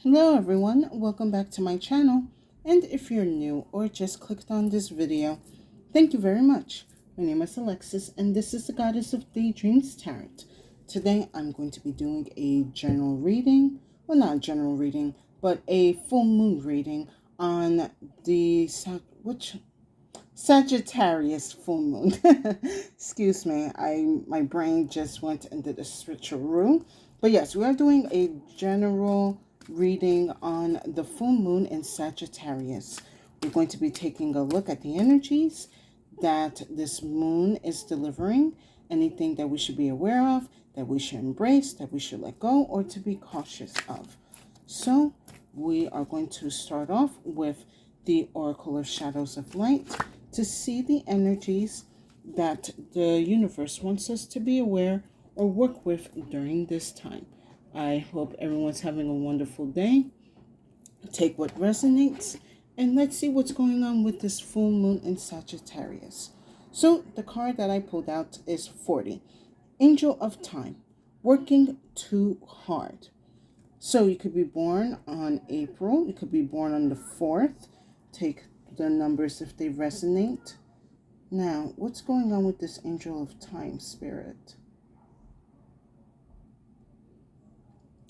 Hello everyone, welcome back to my channel, and if you're new or just clicked on this video, thank you very much. My name is Alexis and this is the Goddess of Daydreams Tarot. Today I'm going to be doing a general reading, well not a general reading, but a full moon reading on the Sagittarius full moon. Excuse me, my brain just went and did a switcheroo. But yes, we are doing a general reading on the full moon in Sagittarius. We're going to be taking a look at the energies that this moon is delivering, anything that we should be aware of, that we should embrace, that we should let go, or to be cautious of. So we are going to start off with the Oracle of Shadows of Light to see the energies that the universe wants us to be aware or work with during this time. I hope everyone's having a wonderful day. Take what resonates and let's see what's going on with this full moon in Sagittarius. So the card that I pulled out is 40. Angel of Time, working too hard. So you could be born on April, you could be born on the 4th. Take the numbers if they resonate. Now, what's going on with this Angel of Time spirit?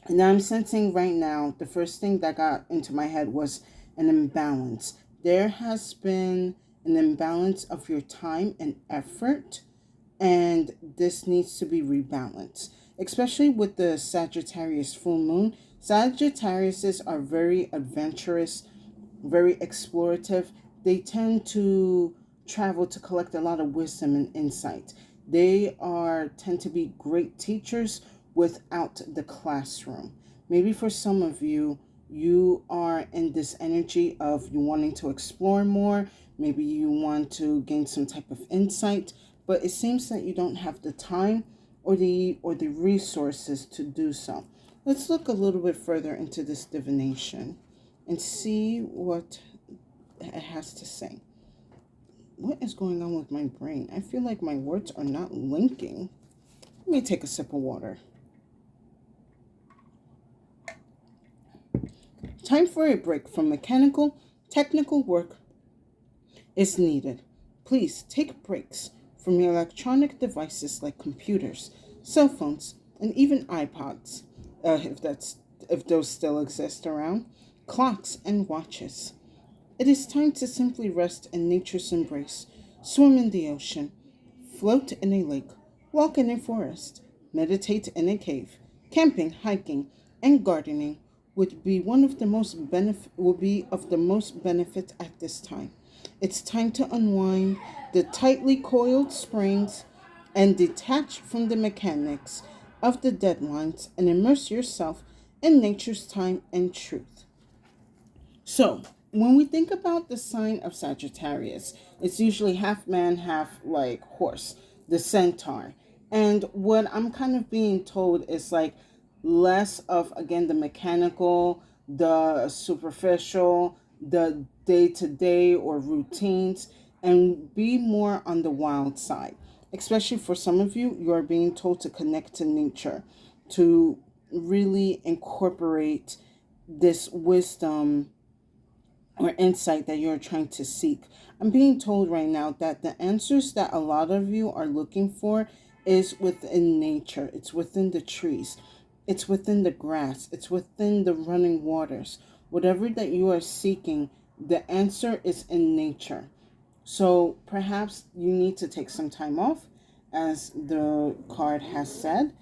Now I'm sensing right now, the first thing that got into my head was an imbalance. There has been an imbalance of your time and effort, and this needs to be rebalanced, especially with the Sagittarius full moon. Sagittariuses are very adventurous, very explorative. They tend to travel to collect a lot of wisdom and insight. They tend to be great teachers without the classroom. Maybe for some of you, you are in this energy of you wanting to explore more. Maybe you want to gain some type of insight, but it seems that you don't have the time or the resources to do so. Let's look a little bit further into this divination and see what it has to say. What is going on with my brain? I feel like my words are not linking. Let me take a sip of water. Time for a break from mechanical, technical work is needed. Please take breaks from your electronic devices like computers, cell phones, and even iPods, if those still exist around, clocks and watches. It is time to simply rest in nature's embrace, swim in the ocean, float in a lake, walk in a forest, meditate in a cave, camping, hiking, and gardening would be of the most benefit at this time. It's time to unwind the tightly coiled springs and detach from the mechanics of the deadlines and immerse yourself in nature's time and truth. So, when we think about the sign of Sagittarius, it's usually half man, half like horse, the centaur. And what I'm kind of being told is like less of, again, the mechanical, the superficial, the day-to-day or routines, and be more on the wild side. Especially for some of you, you are being told to connect to nature, to really incorporate this wisdom or insight that you're trying to seek. I'm being told right now that the answers that a lot of you are looking for is within nature. It's within the trees. It's within the grass. It's within the running waters. Whatever that you are seeking, the answer is in nature. So perhaps you need to take some time off, as the card has said,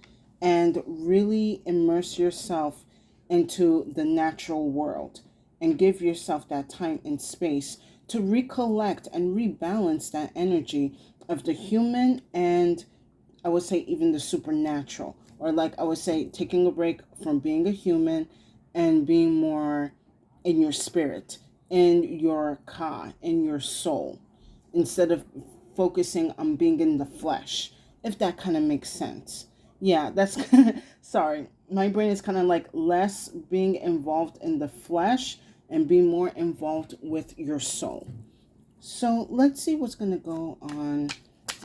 and really immerse yourself into the natural world and give yourself that time and space to recollect and rebalance that energy of the human and I would say even the supernatural. Or like I would say, taking a break from being a human and being more in your spirit, in your ka, in your soul, instead of focusing on being in the flesh, if that kind of makes sense. Yeah, that's sorry. My brain is kind of like less being involved in the flesh and be more involved with your soul. So let's see what's going to go on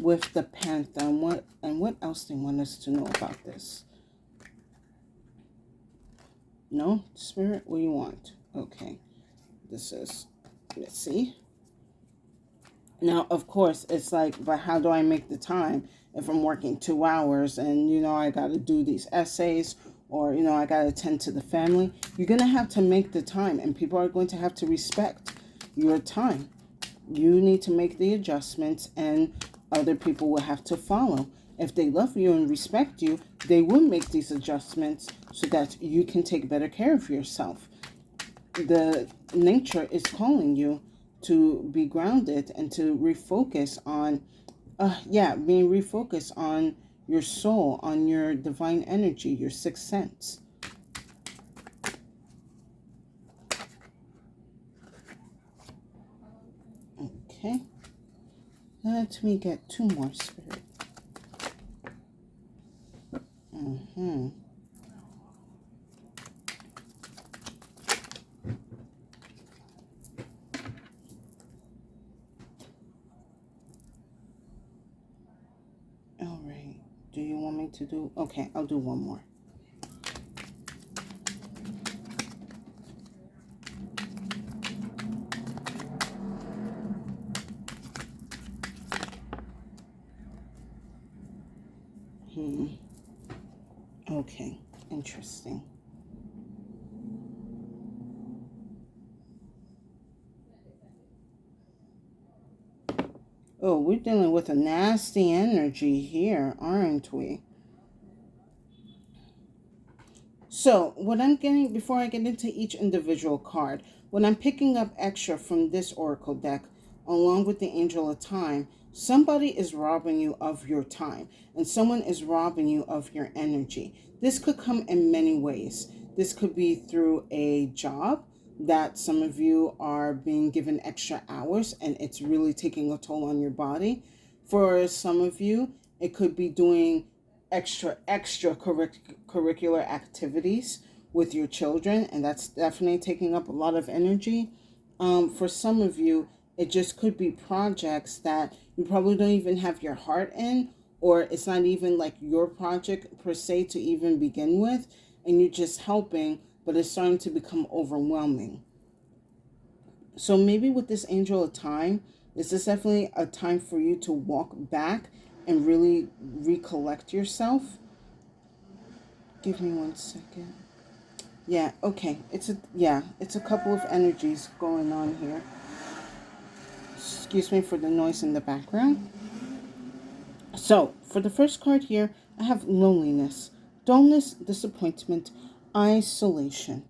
with the Panther and what else they want us to know about this. No, Spirit, what do you want? Okay, this is, let's see. Now, of course, it's like, but how do I make the time if I'm working 2 hours and, I got to do these essays or, I got to attend to the family? You're going to have to make the time, and people are going to have to respect your time. You need to make the adjustments, and other people will have to follow. If they love you and respect you, they will make these adjustments so that you can take better care of yourself. The nature is calling you to be grounded and to refocus on, being refocused on your soul, on your divine energy, your sixth sense. Okay. Let me get 2 more, Spirit. All right. Do you want me to do? Okay, I'll do one more. Okay, interesting. Oh, we're dealing with a nasty energy here, aren't we? So, what I'm getting, before I get into each individual card, when I'm picking up extra from this oracle deck, along with the Angel of Time, somebody is robbing you of your time, and someone is robbing you of your energy. This could come in many ways. This could be through a job that some of you are being given extra hours, and it's really taking a toll on your body. For some of you, it could be doing extra curricular activities with your children, and that's definitely taking up a lot of energy. For some of you, it just could be projects that you probably don't even have your heart in, or it's not even like your project per se to even begin with, and you're just helping, but it's starting to become overwhelming. So maybe with this Angel of Time, this is definitely a time for you to walk back and really recollect yourself. Give me 1 second. Yeah, okay. It's a couple of energies going on here. Excuse me for the noise in the background. So, for the first card here, I have loneliness, dullness, disappointment, isolation.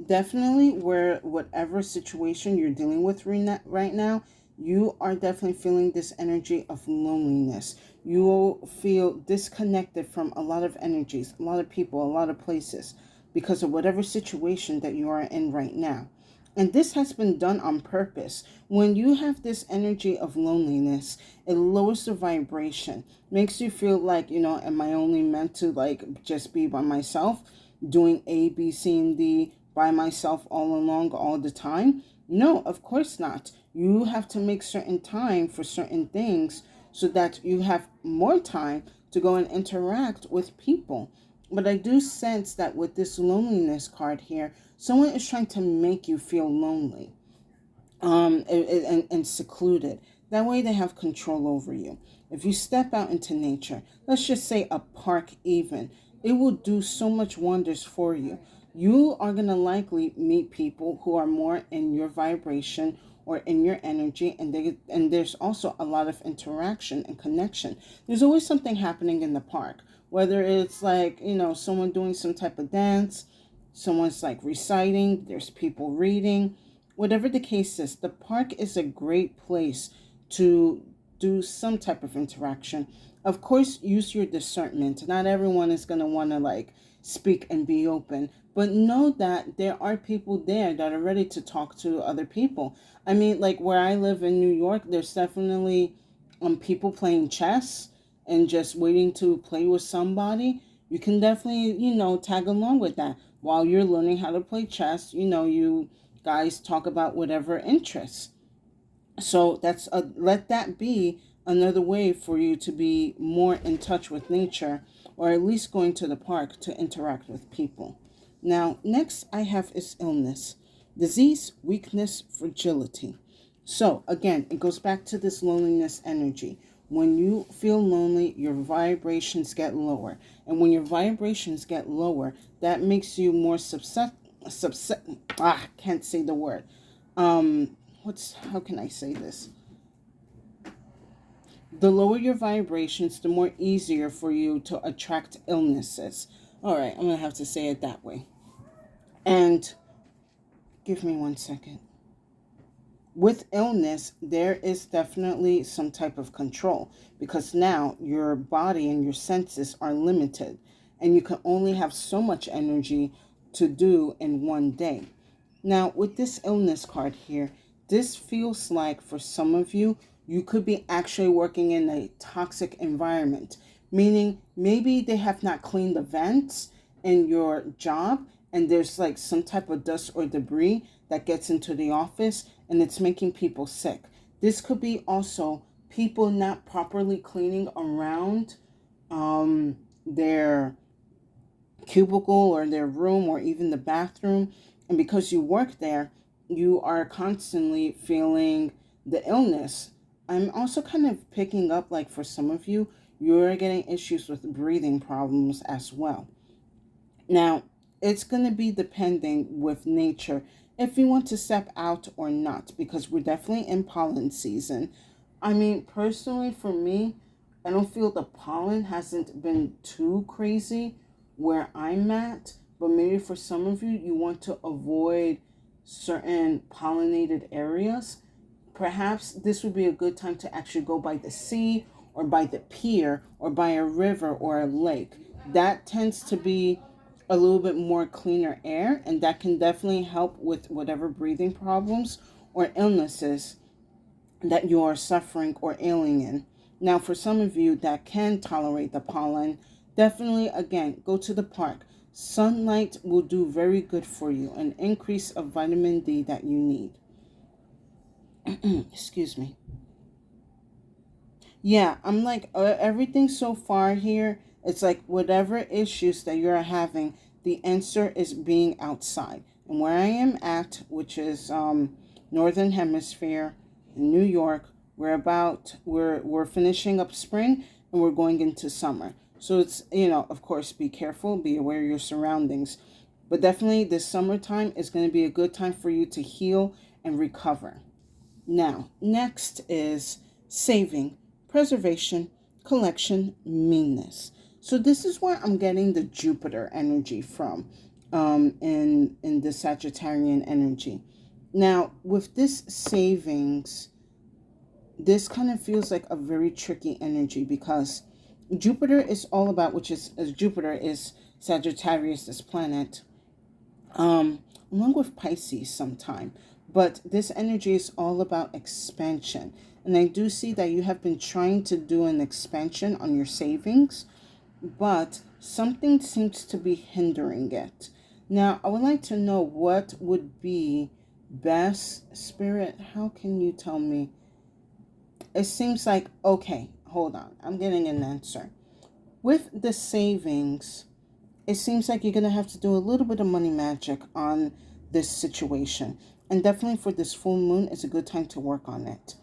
Definitely, where whatever situation you're dealing with right now, you are definitely feeling this energy of loneliness. You will feel disconnected from a lot of energies, a lot of people, a lot of places, because of whatever situation that you are in right now. And this has been done on purpose. When you have this energy of loneliness, it lowers the vibration, makes you feel like, am I only meant to like just be by myself, doing A, B, C, and D by myself all along all the time? No, of course not. You have to make certain time for certain things so that you have more time to go and interact with people. But I do sense that with this loneliness card here, someone is trying to make you feel lonely, and secluded. That way they have control over you. If you step out into nature, let's just say a park even, it will do so much wonders for you. You are going to likely meet people who are more in your vibration or in your energy, and there's also a lot of interaction and connection. There's always something happening in the park, whether it's like, someone doing some type of dance, someone's like reciting, there's people reading. Whatever the case is, the park is a great place to do some type of interaction. Of course, use your discernment. Not everyone is going to want to like speak and be open, but know that there are people there that are ready to talk to other people. I mean, like where I live in New York, there's definitely people playing chess and just waiting to play with somebody. You can definitely, tag along with that while you're learning how to play chess. You guys talk about whatever interests. So let that be another way for you to be more in touch with nature, or at least going to the park to interact with people. Now, next I have is illness, disease, weakness, fragility. So, again, it goes back to this loneliness energy. When you feel lonely, your vibrations get lower. And when your vibrations get lower, that makes you more can't say the word. How can I say this? The lower your vibrations, the more easier for you to attract illnesses. All right, I'm going to have to say it that way. And give me 1 second. With illness, there is definitely some type of control because now your body and your senses are limited and you can only have so much energy to do in one day. Now, with this illness card here, this feels like for some of you, you could be actually working in a toxic environment, meaning maybe they have not cleaned the vents in your job and there's like some type of dust or debris that gets into the office and it's making people sick. This could be also people not properly cleaning around their cubicle or their room or even the bathroom. And because you work there, you are constantly feeling the illness. I'm also kind of picking up, like for some of you, you're getting issues with breathing problems as well. Now, it's going to be depending with nature if you want to step out or not, because we're definitely in pollen season. I mean, personally, for me, I don't feel the pollen hasn't been too crazy where I'm at, but maybe for some of you, you want to avoid certain pollinated areas. Perhaps this would be a good time to actually go by the sea or by the pier or by a river or a lake. That tends to be a little bit more cleaner air, and that can definitely help with whatever breathing problems or illnesses that you are suffering or ailing in. Now, for some of you that can tolerate the pollen, definitely again go to the park. Sunlight will do very good for you, an increase of vitamin D that you need. Excuse me. Yeah, I'm like everything so far here. It's like whatever issues that you're having, the answer is being outside. And where I am at, which is Northern Hemisphere in New York, we're finishing up spring and we're going into summer. So it's, of course, be careful, be aware of your surroundings. But definitely this summertime is going to be a good time for you to heal and recover. Now, next is saving, preservation, collection, meanness. So this is where I'm getting the Jupiter energy from in the Sagittarian energy. Now, with this savings, this kind of feels like a very tricky energy because Jupiter is all about, Jupiter is Sagittarius, this planet, along with Pisces sometime. But this energy is all about expansion. And I do see that you have been trying to do an expansion on your savings, but something seems to be hindering it. Now, I would like to know what would be best, Spirit. How can you tell me? It seems like, okay, hold on. I'm getting an answer. With the savings, it seems like you're going to have to do a little bit of money magic on this situation. And definitely for this full moon, it's a good time to work on it.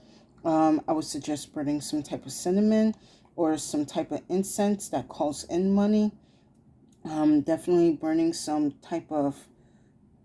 I would suggest burning some type of cinnamon or some type of incense that calls in money. Definitely burning some type of,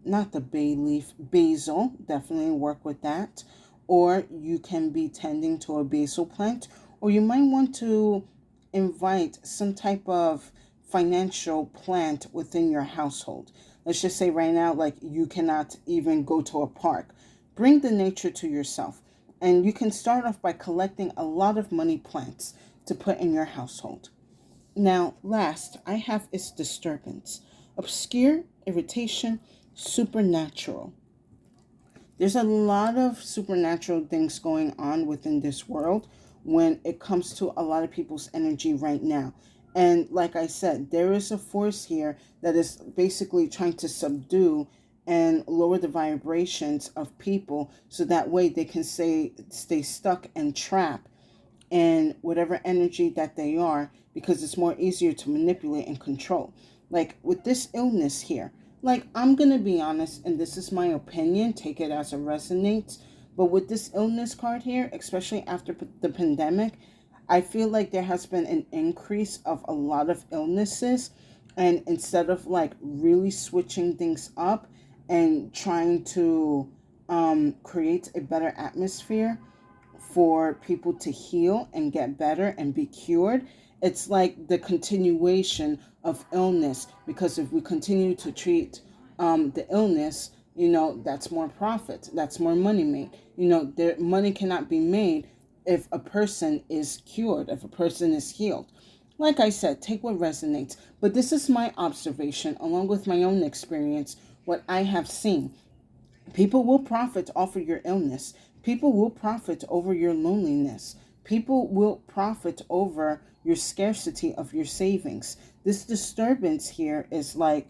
not the bay leaf, basil. Definitely work with that. Or you can be tending to a basil plant. Or you might want to invite some type of financial plant within your household. Let's just say right now, like you cannot even go to a park. Bring the nature to yourself. And you can start off by collecting a lot of money plants to put in your household. Now, last I have is disturbance, obscure, irritation, supernatural. There's a lot of supernatural things going on within this world when it comes to a lot of people's energy right now. And like I said, there is a force here that is basically trying to subdue and lower the vibrations of people so that way they can stay stuck and trapped in whatever energy that they are, because it's more easier to manipulate and control. Like with this illness here, Like, I'm going to be honest, and this is my opinion, take it as it resonates. But with this illness card here, especially after the pandemic, I feel like there has been an increase of a lot of illnesses. And instead of like really switching things up and trying to create a better atmosphere for people to heal and get better and be cured, it's like the continuation of illness. Because if we continue to treat the illness, that's more profit, that's more money made. Their money cannot be made if a person is cured, if a person is healed. Like I said, take what resonates. But this is my observation, along with my own experience, what I have seen. People will profit off of your illness. People will profit over your loneliness. People will profit over your scarcity of your savings. This disturbance here is like,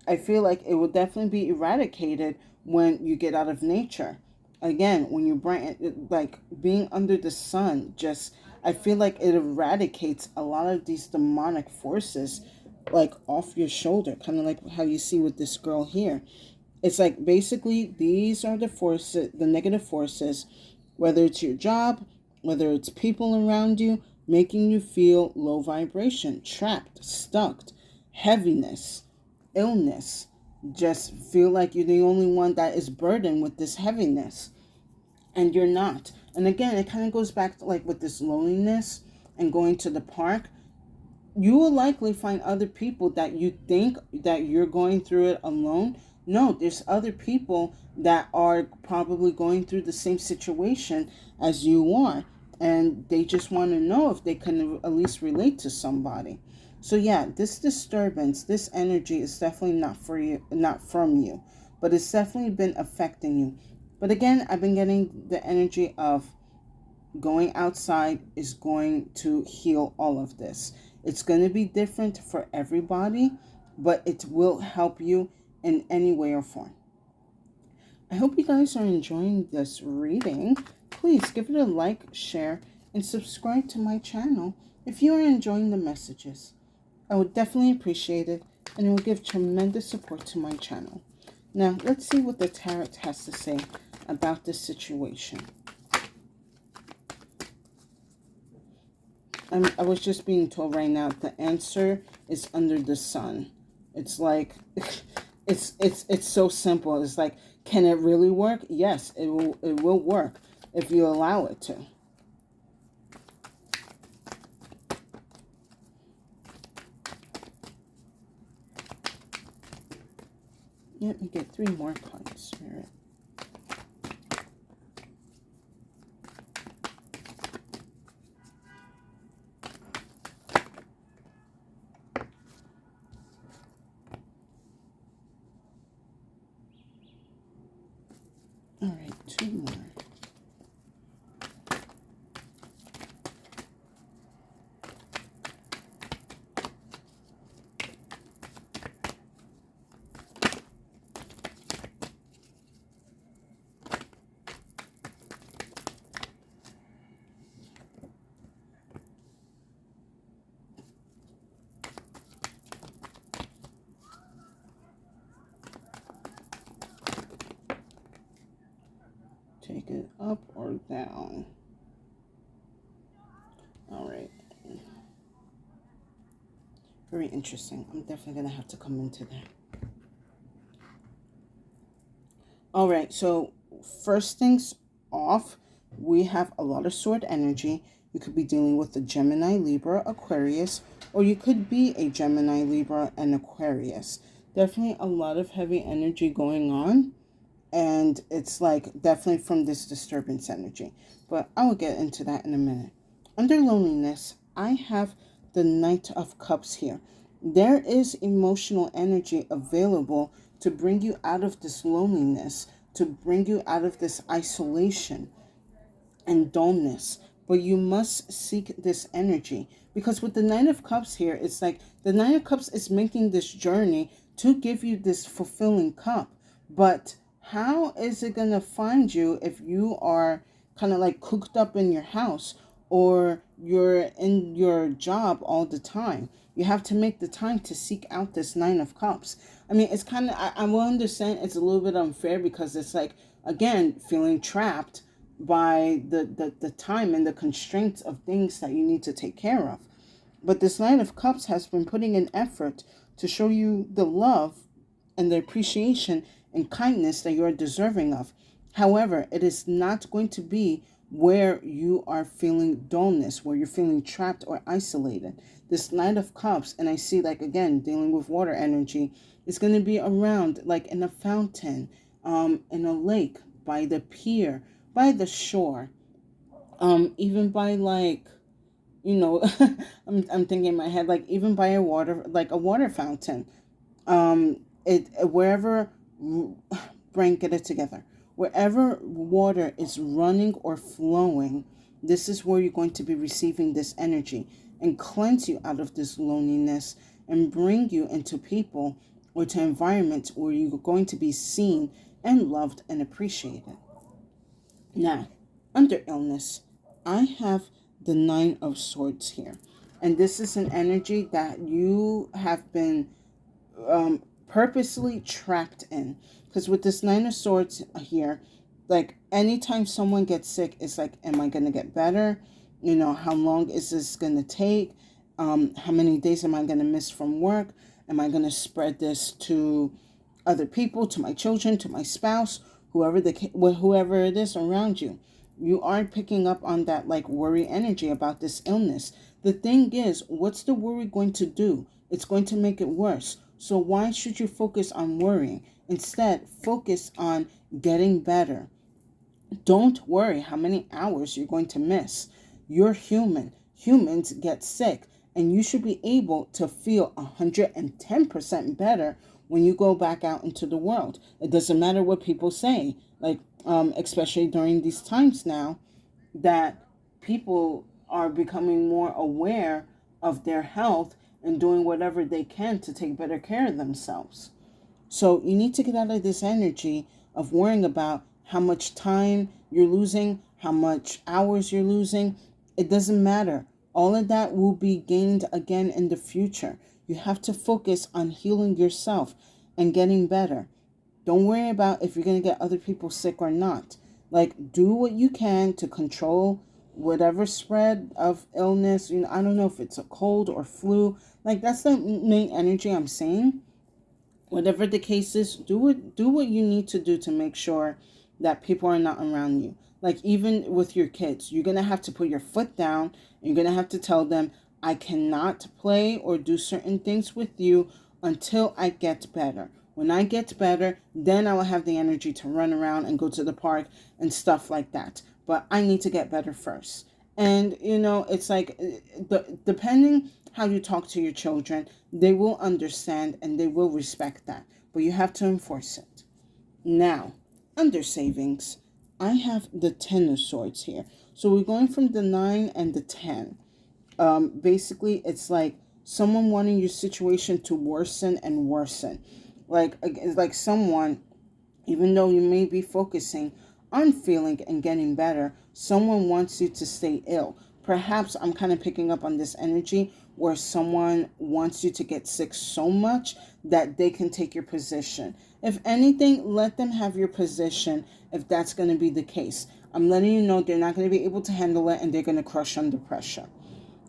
I feel like it will definitely be eradicated when you get out of nature. Again, when you bring, like being under the sun, just, I feel like it eradicates a lot of these demonic forces like off your shoulder, kind of like how you see with this girl here. It's like basically these are the forces, the negative forces, whether it's your job, whether it's people around you, making you feel low vibration, trapped, stuck, heaviness, illness. Just feel like you're the only one that is burdened with this heaviness. And you're not. And again, it kind of goes back to like with this loneliness and going to the park. You will likely find other people that you think that you're going through it alone. No, there's other people that are probably going through the same situation as you are. And they just want to know if they can at least relate to somebody. So yeah, this disturbance, this energy is definitely not for you, not from you, but it's definitely been affecting you. But again, I've been getting the energy of going outside is going to heal all of this. It's going to be different for everybody, but it will help you in any way or form. I hope you guys are enjoying this reading. Please give it a like, share, and subscribe to my channel if you are enjoying the messages. I would definitely appreciate it, and it will give tremendous support to my channel. Now, let's see what the tarot has to say about this situation. I was just being told right now the answer is under the sun. It's like, it's so simple. It's like, can it really work? Yes, it will work if you allow it to. Let me get 3 more cards, Spirit. All right, 2 more. Take it up or down. All right. Very interesting. I'm definitely going to have to come into that. All right. So first things off, we have a lot of sword energy. You could be dealing with a Gemini, Libra, Aquarius, or you could be a Gemini, Libra, and Aquarius. Definitely a lot of heavy energy going on. And it's like definitely from this disturbance energy. But I will get into that in a minute. Under loneliness, I have the Knight of Cups here. There is emotional energy available to bring you out of this loneliness, to bring you out of this isolation and dullness. But you must seek this energy. Because with the Knight of Cups here, it's like the Knight of Cups is making this journey to give you this fulfilling cup. But how is it going to find you if you are kind of like cooped up in your house or you're in your job all the time? You have to make the time to seek out this Nine of Cups. I mean, it's kind of, I will understand it's a little bit unfair because it's like, again, feeling trapped by the time and the constraints of things that you need to take care of. But this Knight of Cups has been putting in effort to show you the love and the appreciation and kindness that you are deserving of. However, it is not going to be where you are feeling dullness, where you're feeling trapped or isolated. This Knight of Cups, and I see, like, again, dealing with water energy, is going to be around, like in a fountain, in a lake, by the pier, by the shore, even by, like, you know, I'm thinking in my head, like, even by a water, like a water fountain, it wherever, brain, get it together, wherever water is running or flowing, this is where you're going to be receiving this energy and cleanse you out of this loneliness and bring you into people or to environments where you're going to be seen and loved and appreciated. Now, under illness, I have the Nine of Swords here. And this is an energy that you have been, purposely trapped in. Because with this Nine of Swords here, like, anytime someone gets sick, it's like, am I going to get better? You know, how long is this going to take? How many days am I going to miss from work? Am I going to spread this to other people, to my children, to my spouse, whoever it is around you? You are picking up on that, like, worry energy about this illness. The thing is, what's the worry going to do? It's going to make it worse. So why should you focus on worrying? Instead, focus on getting better. Don't worry how many hours you're going to miss. You're human. Humans get sick, and you should be able to feel 110% better when you go back out into the world. It doesn't matter what people say, like, especially during these times now that people are becoming more aware of their health and doing whatever they can to take better care of themselves. So you need to get out of this energy of worrying about how much time you're losing, how much hours you're losing. It doesn't matter. All of that will be gained again in the future. You have to focus on healing yourself and getting better. Don't worry about if you're going to get other people sick or not. Like, do what you can to control whatever spread of illness. You know, I don't know if it's a cold or flu. Like, that's the main energy I'm saying. Whatever the case is, do what you need to do to make sure that people are not around you. Like, even with your kids, you're going to have to put your foot down. And you're going to have to tell them, I cannot play or do certain things with you until I get better. When I get better, then I will have the energy to run around and go to the park and stuff like that. But I need to get better first. And, you know, it's like, depending how you talk to your children, they will understand and they will respect that. But you have to enforce it. Now, under savings, I have the Ten of Swords here. So we're going from the 9 and the 10. Basically, it's like someone wanting your situation to worsen and worsen. Like, it's like someone, even though you may be focusing on feeling and getting better, someone wants you to stay ill. Perhaps I'm kind of picking up on this energy where someone wants you to get sick so much that they can take your position. If anything, let them have your position if that's going to be the case. I'm letting you know they're not going to be able to handle it and they're going to crush under pressure.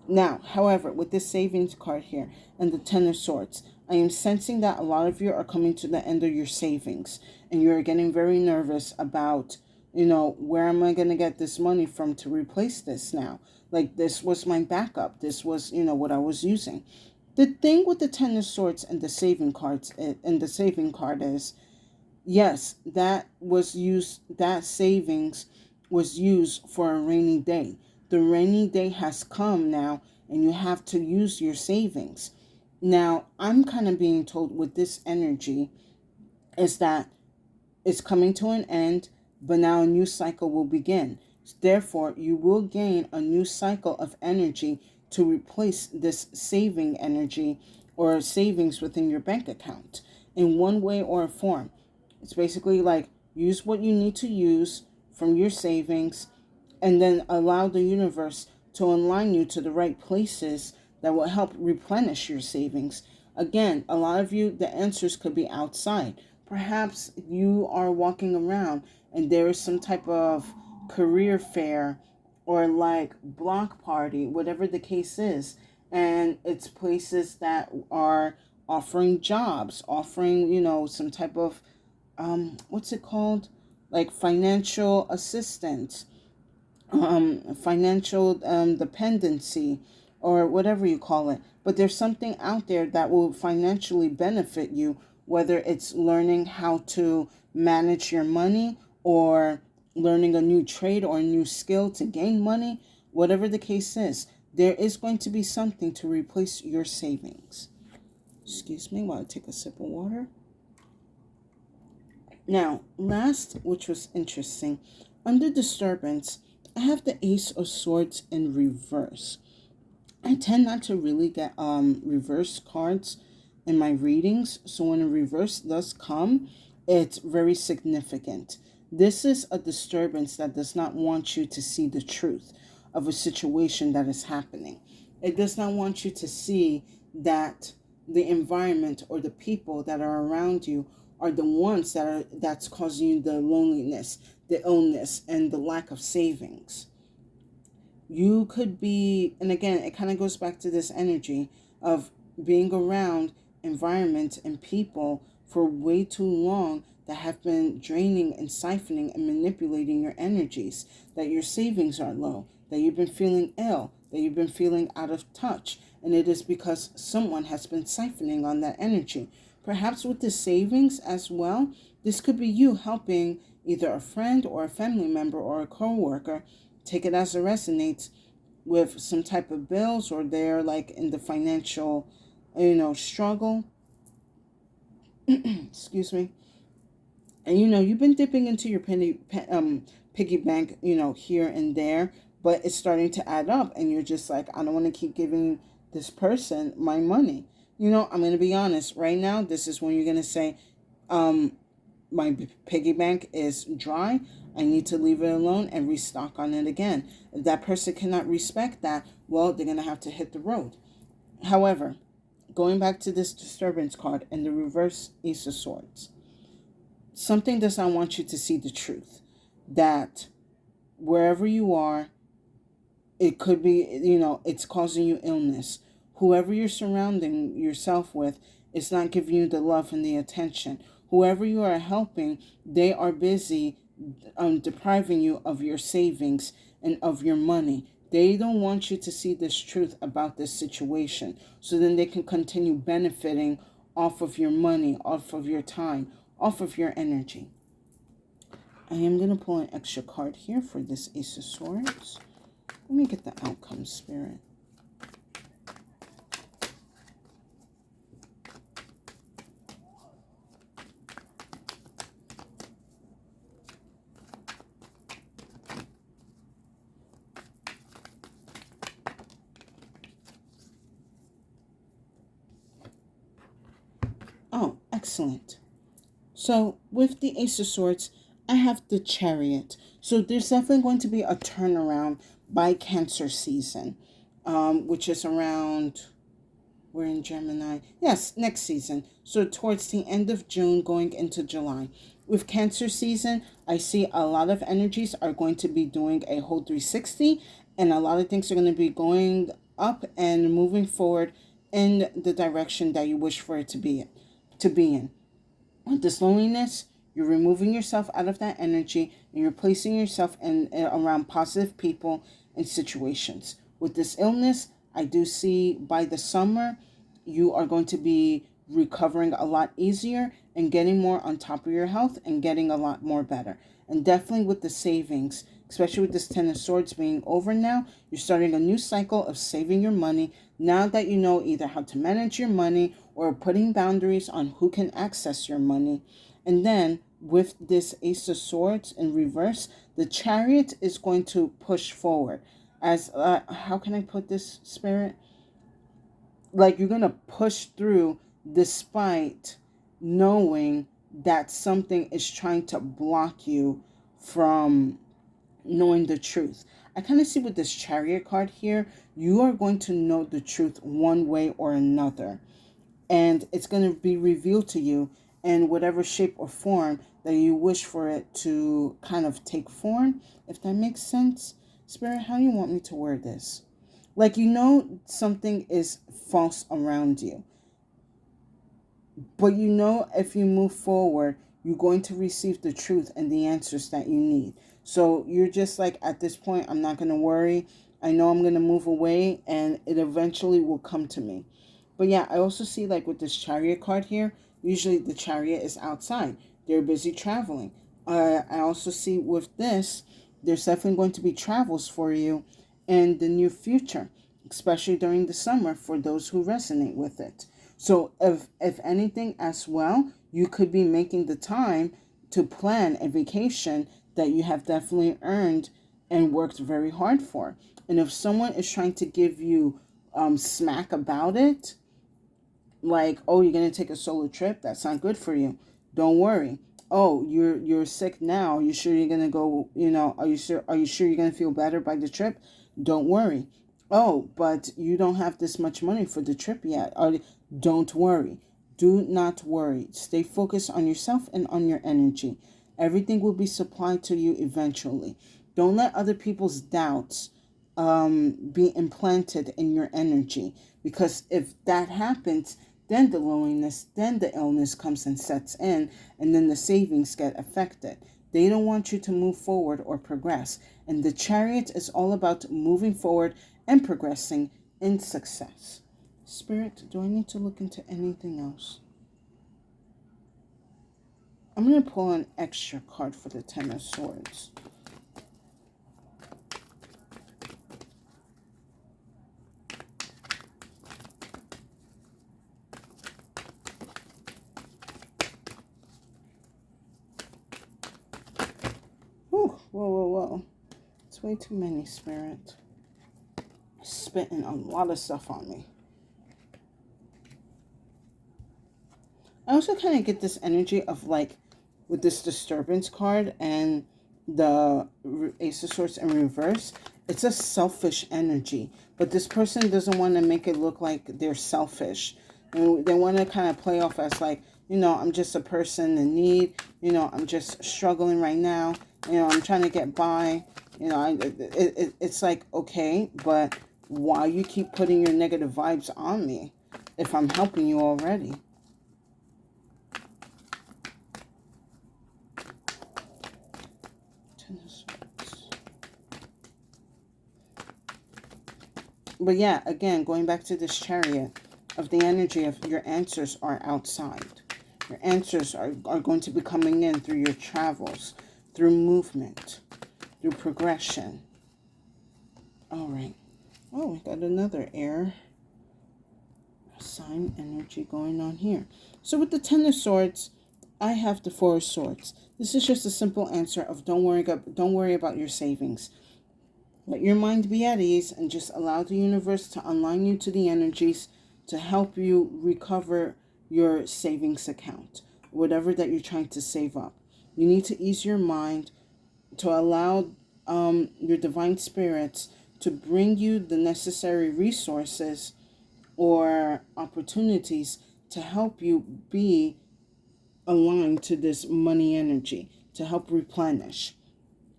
Now, however, with this savings card here and the Ten of Swords, I am sensing that a lot of you are coming to the end of your savings and you're getting very nervous about, you know, where am I going to get this money from to replace this now? Like, this was my backup. This was, you know, what I was using. The thing with the Ten of Swords and the saving cards and the saving card is, yes, that savings was used for a rainy day. The rainy day has come now and you have to use your savings. Now, I'm kind of being told with this energy is that it's coming to an end, but now a new cycle will begin. Therefore, you will gain a new cycle of energy to replace this saving energy or savings within your bank account in one way or a form. It's basically like use what you need to use from your savings and then allow the universe to align you to the right places that will help replenish your savings. Again, a lot of you, the answers could be outside. Perhaps you are walking around and there is some type of career fair or like block party, whatever the case is. And it's places that are offering jobs, offering, some type of, what's it called? Like financial assistance, financial dependency, or whatever you call it. But there's something out there that will financially benefit you, whether it's learning how to manage your money or learning a new trade or a new skill to gain money, whatever the case is. There is going to be something to replace your savings. Excuse me while I take a sip of water. Now, last, which was interesting, under disturbance, I have the Ace of Swords in reverse. I tend not to really get reverse cards in my readings, so when a reverse does come, it's very significant. This is a disturbance that does not want you to see the truth of a situation that is happening. It does not want you to see that the environment or the people that are around you are the ones that's causing you the loneliness, the illness, and the lack of savings. You could be, and again, it kind of goes back to this energy of being around environments and people for way too long that have been draining and siphoning and manipulating your energies, that your savings are low, that you've been feeling ill, that you've been feeling out of touch. And it is because someone has been siphoning on that energy. Perhaps with the savings as well, this could be you helping either a friend or a family member or a co-worker, take it as it resonates, with some type of bills, or they're like in the financial, struggle. Excuse me. And you've been dipping into your piggy bank, here and there, but it's starting to add up, and you're just like, I don't want to keep giving this person my money. I'm going to be honest. Right now, this is when you're going to say, my piggy bank is dry. I need to leave it alone and restock on it again. If that person cannot respect that, well, they're going to have to hit the road. However, going back to this disturbance card and the reverse Ace of Swords, something does not want you to see the truth. That wherever you are, it could be, it's causing you illness. Whoever you're surrounding yourself with is not giving you the love and the attention. Whoever you are helping, they are busy depriving you of your savings and of your money. They don't want you to see this truth about this situation, so then they can continue benefiting off of your money, off of your time, off of your energy. I am going to pull an extra card here for this Ace of Swords. Let me get the outcome, Spirit. Oh, excellent. So with the Ace of Swords, I have the Chariot. So there's definitely going to be a turnaround by Cancer season, which is around, we're in Gemini. Yes, next season. So towards the end of June going into July. With Cancer season, I see a lot of energies are going to be doing a whole 360, and a lot of things are going to be going up and moving forward in the direction that you wish for it to be in. With this loneliness, you're removing yourself out of that energy and you're placing yourself in around positive people and situations. With this illness, I do see by the summer, you are going to be recovering a lot easier and getting more on top of your health and getting a lot more better. And definitely with the savings, especially with this Ten of Swords being over now, you're starting a new cycle of saving your money. Now that you know either how to manage your money or putting boundaries on who can access your money. And then with this Ace of Swords in reverse, the Chariot is going to push forward. As, how can I put this, Spirit? Like you're going to push through despite knowing that something is trying to block you from knowing the truth. I kind of see with this Chariot card here, you are going to know the truth one way or another. and it's going to be revealed to you in whatever shape or form that you wish for it to kind of take form, if that makes sense. Spirit, how do you want me to word this? Like, something is false around you, but if you move forward, you're going to receive the truth and the answers that you need. So you're just like, at this point, I'm not going to worry. I know I'm going to move away and it eventually will come to me. But yeah, I also see, like, with this Chariot card here, usually the Chariot is outside. They're busy traveling. I also see with this, there's definitely going to be travels for you in the near future, especially during the summer for those who resonate with it. So if anything as well, you could be making the time to plan a vacation that you have definitely earned and worked very hard for. And if someone is trying to give you smack about it, like, oh, you're going to take a solo trip, that's not good for you, don't worry. Oh, you're sick now, are you sure you're going to go, are you sure you're going to feel better by the trip? Don't worry. Oh, but you don't have this much money for the trip yet. Don't worry. Do not worry. Stay focused on yourself and on your energy. Everything will be supplied to you eventually. Don't let other people's doubts be implanted in your energy, because if that happens, then the loneliness, then the illness comes and sets in, and then the savings get affected. They don't want you to move forward or progress. And the Chariot is all about moving forward and progressing in success. Spirit, do I need to look into anything else? I'm going to pull an extra card for the Ten of Swords. Whoa. It's way too many, Spirit. Spitting a lot of stuff on me. I also kind of get this energy of, like, with this disturbance card and the Ace of Swords in reverse, it's a selfish energy. But this person doesn't want to make it look like they're selfish. And they want to kind of play off as, like, I'm just a person in need. I'm just struggling right now. I'm trying to get by. It's like, okay, but why you keep putting your negative vibes on me if I'm helping you already? But yeah, again, going back to this Chariot of the energy of your answers are outside. Your answers are going to be coming in through your travels, through movement, through progression. All right. Oh, we got another air sign energy going on here. So with the Ten of Swords, I have the Four of Swords. This is just a simple answer of don't worry about your savings. Let your mind be at ease and just allow the universe to align you to the energies to help you recover your savings account, whatever that you're trying to save up. You need to ease your mind to allow your divine spirits to bring you the necessary resources or opportunities to help you be aligned to this money energy, to help replenish.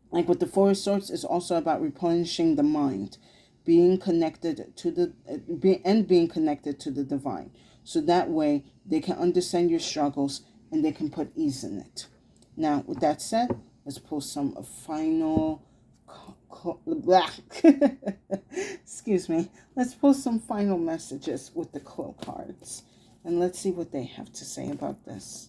Like with the Four of Swords, is also about replenishing the mind, being connected to being connected to the divine. So that way they can understand your struggles and they can put ease in it. Now, with that said, let's pull some final excuse me. Let's pull some final messages with the Cloak cards. And let's see what they have to say about this.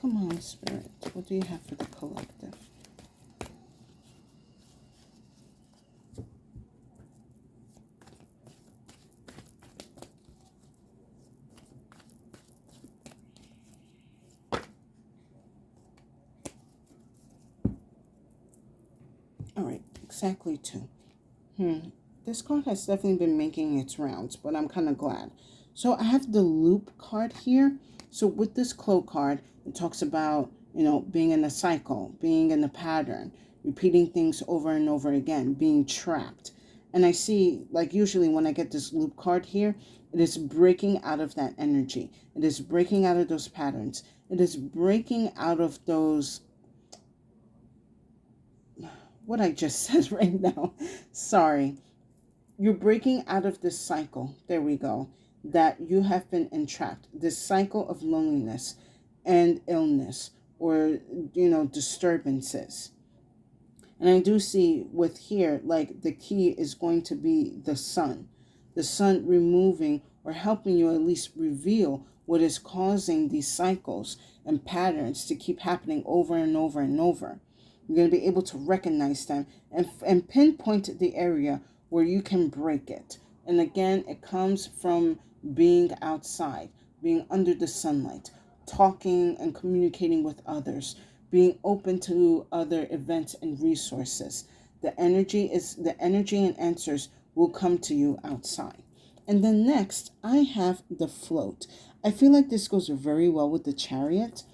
Come on, Spirit. What do you have for the collective? exactly two. This card has definitely been making its rounds, but I'm kind of glad. So I have the loop card here. So with this cloak card, it talks about, being in a cycle, being in a pattern, repeating things over and over again, being trapped. And I see, like usually when I get this loop card here, it is breaking out of that energy. It is breaking out of those patterns. It is breaking out of those, what I just said right now. Sorry. You're breaking out of this cycle. There we go. That you have been entrapped. This cycle of loneliness and illness or, disturbances. And I do see with here, like the key is going to be the sun. The sun removing or helping you at least reveal what is causing these cycles and patterns to keep happening over and over and over. You're going to be able to recognize them and pinpoint the area where you can break it. And again, it comes from being outside, being under the sunlight, talking and communicating with others, being open to other events and resources. The energy and answers will come to you outside. And then next, I have the float. I feel like this goes very well with the chariot,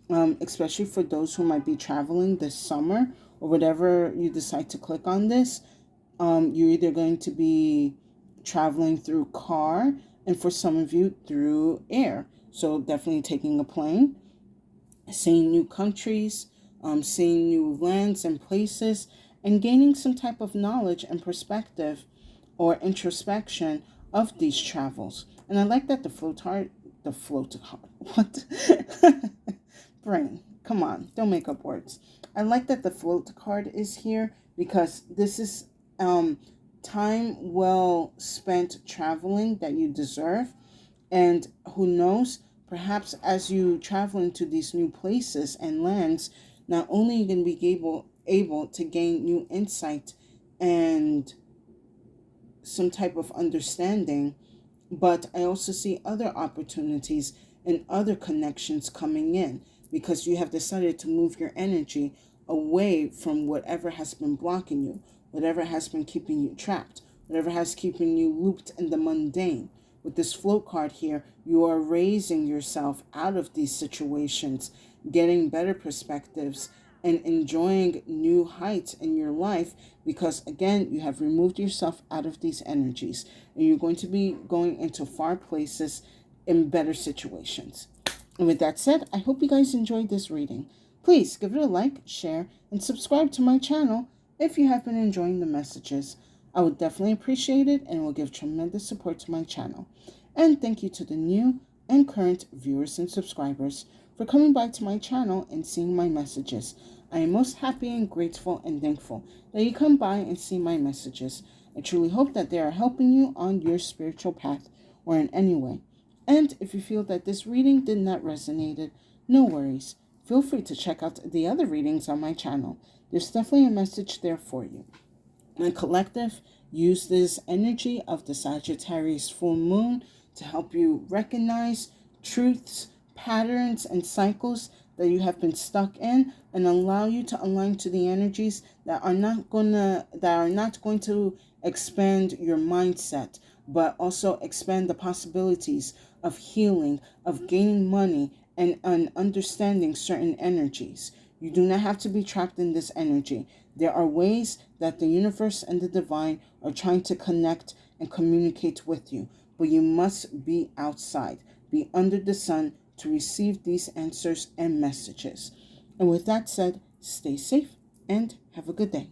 especially for those who might be traveling this summer or whatever you decide to click on this. You're either going to be traveling through car and for some of you through air. So definitely taking a plane, seeing new countries, seeing new lands and places, and gaining some type of knowledge and perspective or introspection of these travels. And I like that the float card, what? Brain, come on, don't make up words. I like that the float card is here because this is time well spent traveling that you deserve. And who knows, perhaps as you travel into these new places and lands, not only are you going to be able to gain new insight and some type of understanding, but I also see other opportunities and other connections coming in because you have decided to move your energy away from whatever has been blocking you, whatever has been keeping you trapped, whatever has keeping you looped in the mundane. With this float card here, you are raising yourself out of these situations, getting better perspectives, and enjoying new heights in your life because, again, you have removed yourself out of these energies and you're going to be going into far places in better situations. And with that said, I hope you guys enjoyed this reading. Please give it a like, share, and subscribe to my channel if you have been enjoying the messages. I would definitely appreciate it and will give tremendous support to my channel. And thank you to the new and current viewers and subscribers for coming by to my channel and seeing my messages. I am most happy and grateful and thankful that you come by and see my messages. I truly hope that they are helping you on your spiritual path or in any way. And if you feel that this reading did not resonate, no worries. Feel free to check out the other readings on my channel. There's definitely a message there for you. My collective use this energy of the Sagittarius full moon to help you recognize truths, patterns, and cycles that you have been stuck in and allow you to align to the energies that are not going to expand your mindset, but also expand the possibilities of healing, of gaining money, and understanding certain energies. You do not have to be trapped in this energy. There are ways that the universe and the divine are trying to connect and communicate with you, but you must be outside, be under the sun to receive these answers and messages. And with that said, stay safe and have a good day.